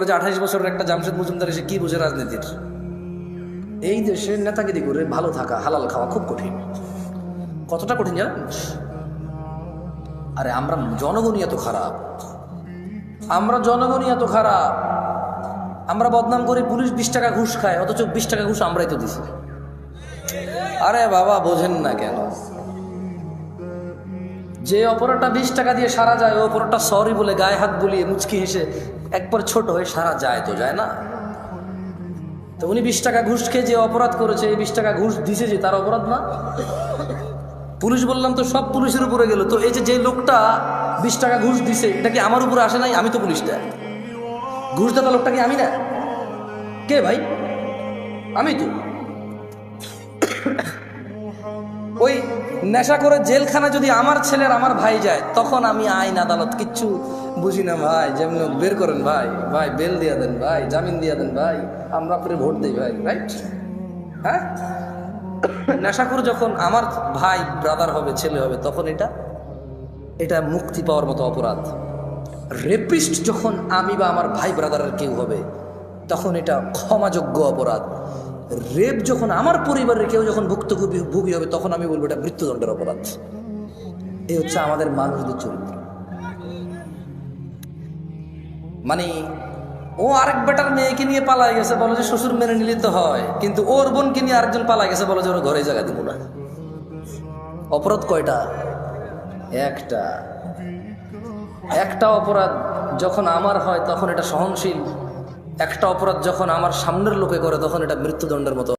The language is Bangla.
যে 28 বছরের একটা জামশেদ মজুমদার এসে কি বুঝে রাজনীতির। এই দেশে নেতাগিরি করে ভালো থাকা, হালাল খাওয়া খুব কঠিন। কতটা কঠিন জানেন? আরে আমরা জনগণই এত খারাপ, আমরা বদনাম করি পুলিশ 20 টাকা ঘুষ খায়, অথচ 20 টাকা ঘুষ আমরাই তো দিছি। আরে বাবা বোঝেন না কেন? যে অপরাধটা 20 টাকা দিয়ে সারা যায়, ও অপরাধটা সরি বলে গায়ে হাত বুলিয়ে মুচকি হেসে একবার ছোট হয়ে সারা যায় তো যায় না? তো উনি 20 টাকা ঘুষ খেয়ে যে অপরাধ করেছে, এই 20 টাকা ঘুষ দিছে যে তার অপরাধ না? পুলিশ বললাম তো সব পুলিশের উপরে গেল, তো এই যে লোকটা 20 টাকা ঘুষ দিছে এটা কি আমার উপরে আসে নাই? আমি তো পুলিশটা, ঘুষ দেওয়া লোকটা কি আমি না? কে ভাই? আমি তো। ওই নেশা করে জেলখানা যদি আমার ছেলের আমার ভাই যায়, তখন আমি আইন আদালত কিচ্ছু বুঝি না ভাই। যেমন বের করেন ভাই, ভাই বেল দিয়ে দেন ভাই, জামিন দিয়ে দেন ভাই, আমরা আপনার ভোট দিই ভাই, রাইট? হ্যাঁ, নেশা করে যখন আমার ভাই ব্রাদার হবে, ছেলে হবে, তখন এটা মুক্তি পাওয়ার মতো অপরাধ। রেপিস্ট যখন আমি বা আমার ভাই ব্রাদারের কেউ হবে, তখন এটা ক্ষমাযোগ্য অপরাধ। রেপ যখন আমার পরিবারের কেউ যখন ভুক্তভোগী হবে, তখন আমি বলবো এটা মৃত্যুদণ্ডের অপরাধ। এই হচ্ছে আমাদের মানুষদের চরিত্র। মানে ও আরেক বেটার মেয়েকে নিয়ে পালাই গেছে, বলো যে শ্বশুর মেনে নিলে তো হয়, কিন্তু ওর বোনকে নিয়ে আরেকজন পালাই গেছে, বলো যে ওর ঘরে জায়গা দিব না। অপরাধ কয়টা? একটা অপরাধ যখন আমার হয় তখন এটা সহনশীল, একটা অপরাধ যখন আমার সামনের লোকে করে তখন এটা মৃত্যুদণ্ডের মতো।